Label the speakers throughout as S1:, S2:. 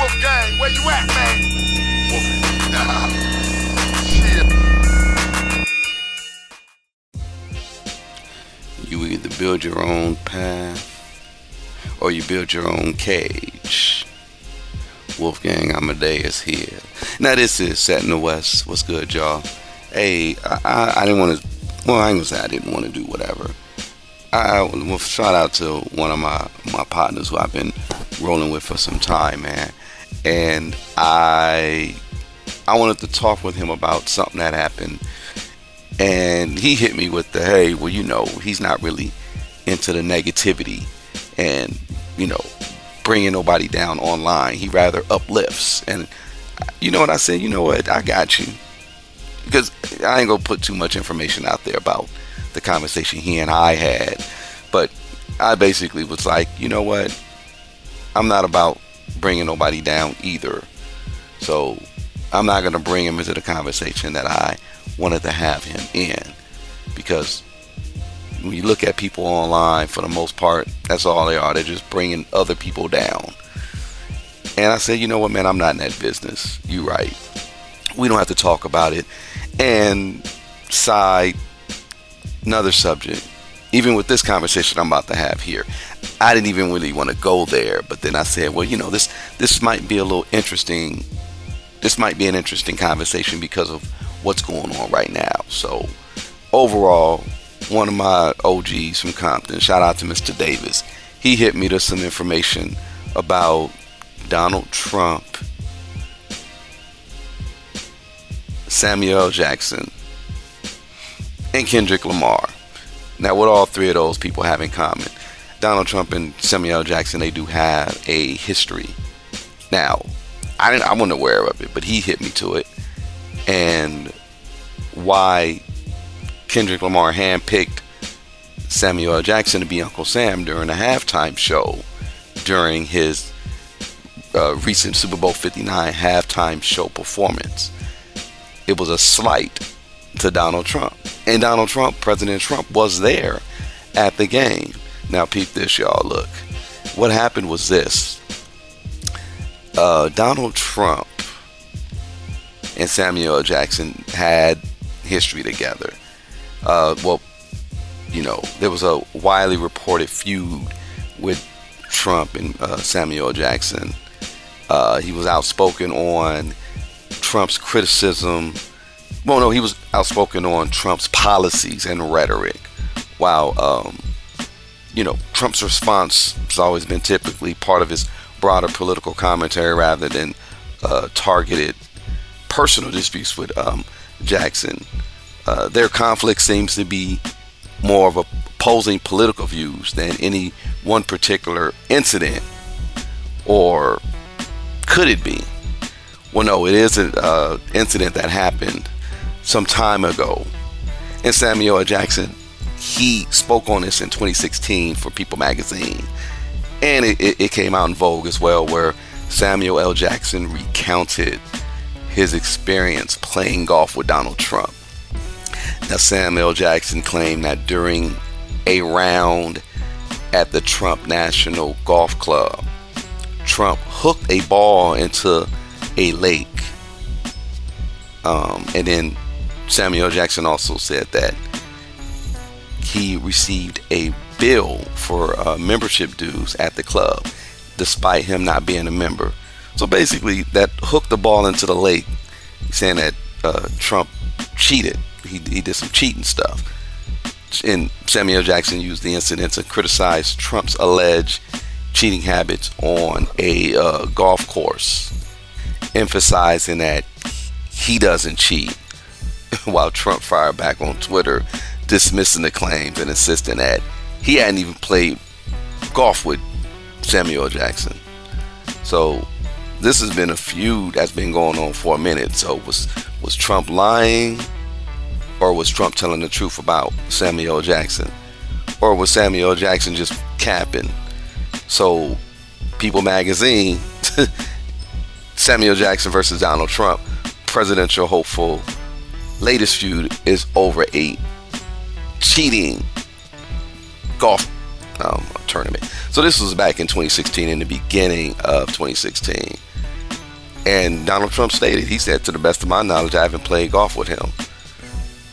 S1: Wolfgang, where you at, man?
S2: You either build your own path or you build your own cage. Wolfgang Amadeus here. Now this is Set in the West. What's good, y'all? Hey, I didn't want to. Well, I ain't gonna say I didn't want to do whatever. Well, shout out to one of my partners who I've been rolling with for some time, man. And I wanted to talk with him about something that happened. And he hit me with the, hey, well, he's not really into the negativity and, bringing nobody down online. He rather uplifts. And you know what I said? You know what? I got you. Because I ain't going to put too much information out there about the conversation he and I had. But I basically was like, you know what? I'm not about bringing nobody down either. So I'm not going to bring him into the conversation that I wanted to have him in, because when you look at people online, for the most part, that's all they are. They're just bringing other people down. And I said, you know what, man, I'm not in that business. You right. We don't have to talk about it. And another subject, even with this conversation I'm about to have here, I didn't even really want to go there. But then I said, well, this might be a little interesting. This might be an interesting conversation because of what's going on right now. So overall, one of my OGs from Compton, shout out to Mr. Davis, he hit me to some information about Donald Trump, Samuel L. Jackson, and Kendrick Lamar. Now, what all three of those people have in common? Donald Trump and Samuel L. Jackson, they do have a history. Now, I wasn't aware of it, but he hit me to it. And why Kendrick Lamar handpicked Samuel L. Jackson to be Uncle Sam during a halftime show during his recent Super Bowl 59 halftime show performance. It was a slight to Donald Trump. And Donald Trump, President Trump, was there at the game. Now peep this, y'all. Look, what happened was this. Donald Trump and Samuel L. Jackson had history together. There was a widely reported feud with Trump and Samuel L. Jackson. He was outspoken on Trump's criticism. Well, no, he was outspoken on Trump's policies and rhetoric. While, Trump's response has always been typically part of his broader political commentary rather than targeted personal disputes with Jackson. Their conflict seems to be more of opposing political views than any one particular incident. Or could it be? Well, no, it is an incident that happened some time ago. And Samuel L. Jackson, he spoke on this in 2016 for People magazine. And it came out in Vogue as well, where Samuel L. Jackson recounted his experience playing golf with Donald Trump. Now, Samuel L. Jackson claimed that during a round at the Trump National Golf Club, Trump hooked a ball into a lake. And then Samuel L. Jackson also said that he received a bill for membership dues at the club, despite him not being a member. So basically, that hooked the ball into the lake, saying that Trump cheated. He did some cheating stuff. And Samuel L. Jackson used the incident to criticize Trump's alleged cheating habits on a golf course, emphasizing that he doesn't cheat, while Trump fired back on Twitter, dismissing the claims and insisting that he hadn't even played golf with Samuel L. Jackson. So this has been a feud that's been going on for a minute. So was Trump lying, or was Trump telling the truth about Samuel L. Jackson, or was Samuel L. Jackson just capping? So People magazine, Samuel L. Jackson versus Donald Trump, presidential hopeful, latest feud is over a cheating golf tournament. So this was back in 2016, in the beginning of 2016. And Donald Trump stated, he said, to the best of my knowledge, I haven't played golf with him.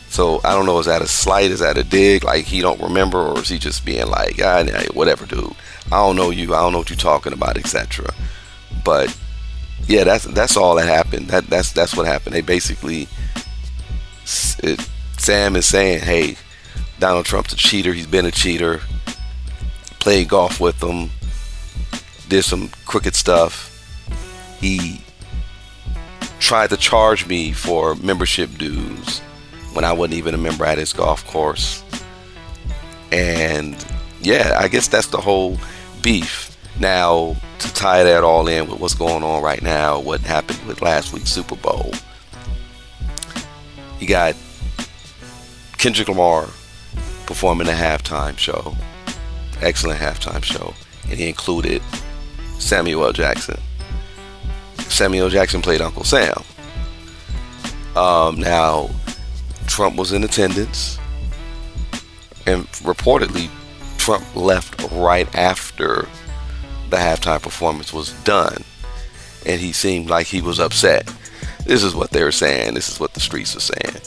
S2: So I don't know, is that a slight? Is that a dig? Like he don't remember? Or is he just being like, whatever, dude. I don't know you. I don't know what you're talking about, etc. But yeah, that's all that happened. That's what happened. They basically, Sam is saying, hey, Donald Trump's a cheater. He's been a cheater. Played golf with him. Did some crooked stuff. He tried to charge me for membership dues when I wasn't even a member at his golf course. And yeah, I guess that's the whole beef. Now, to tie that all in with what's going on right now, what happened with last week's Super Bowl, you got Kendrick Lamar performing a halftime show, excellent halftime show, and he included Samuel L. Jackson. Samuel L. Jackson played Uncle Sam. Now, Trump was in attendance, and reportedly Trump left right after the halftime performance was done, and he seemed like he was upset. This is what they were saying. This is what the streets were saying.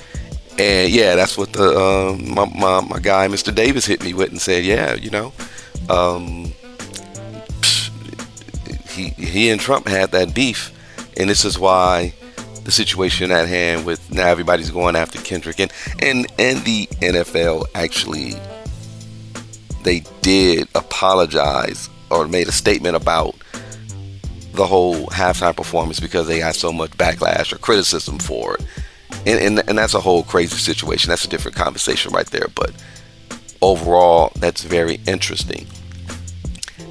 S2: And yeah, that's what the my guy Mr. Davis hit me with and said, yeah, he and Trump had that beef, and this is why the situation at hand with now everybody's going after Kendrick, and the NFL actually, they did apologize or made a statement about the whole halftime performance because they got so much backlash or criticism for it, and that's a whole crazy situation. That's a different conversation right there. But overall, that's very interesting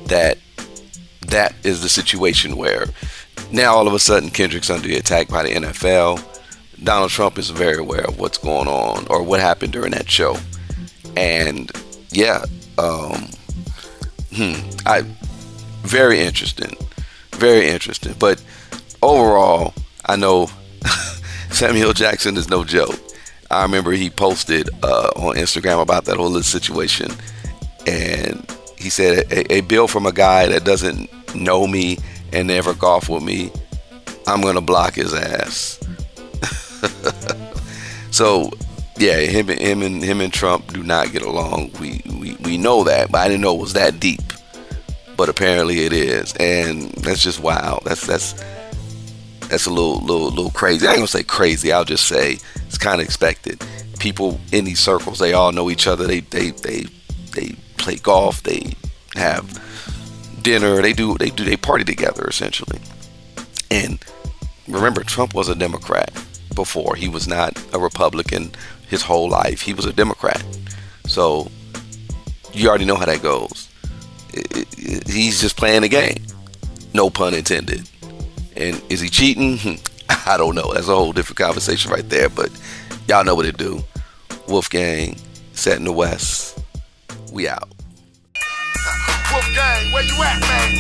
S2: that is the situation where now all of a sudden Kendrick's under attack by the NFL. Donald Trump is very aware of what's going on or what happened during that show. And yeah, very interesting. But overall, I know Samuel Jackson is no joke. I remember he posted on Instagram about that whole little situation, and he said, a bill from a guy that doesn't know me and never golf with me, I'm gonna block his ass. So yeah, him and Trump do not get along. We know that, but I didn't know it was that deep. But apparently it is, and that's just wild. That's a little crazy. I ain't gonna say crazy. I'll just say it's kind of expected. People in these circles, they all know each other. They play golf. They have dinner. They party together essentially. And remember, Trump was a Democrat before. He was not a Republican his whole life. He was a Democrat. So you already know how that goes. He's just playing the game. No pun intended. And is he cheating? I don't know. That's a whole different conversation right there. But y'all know what it do. Wolfgang, set in the West. We out.
S1: Wolfgang, where you at, man?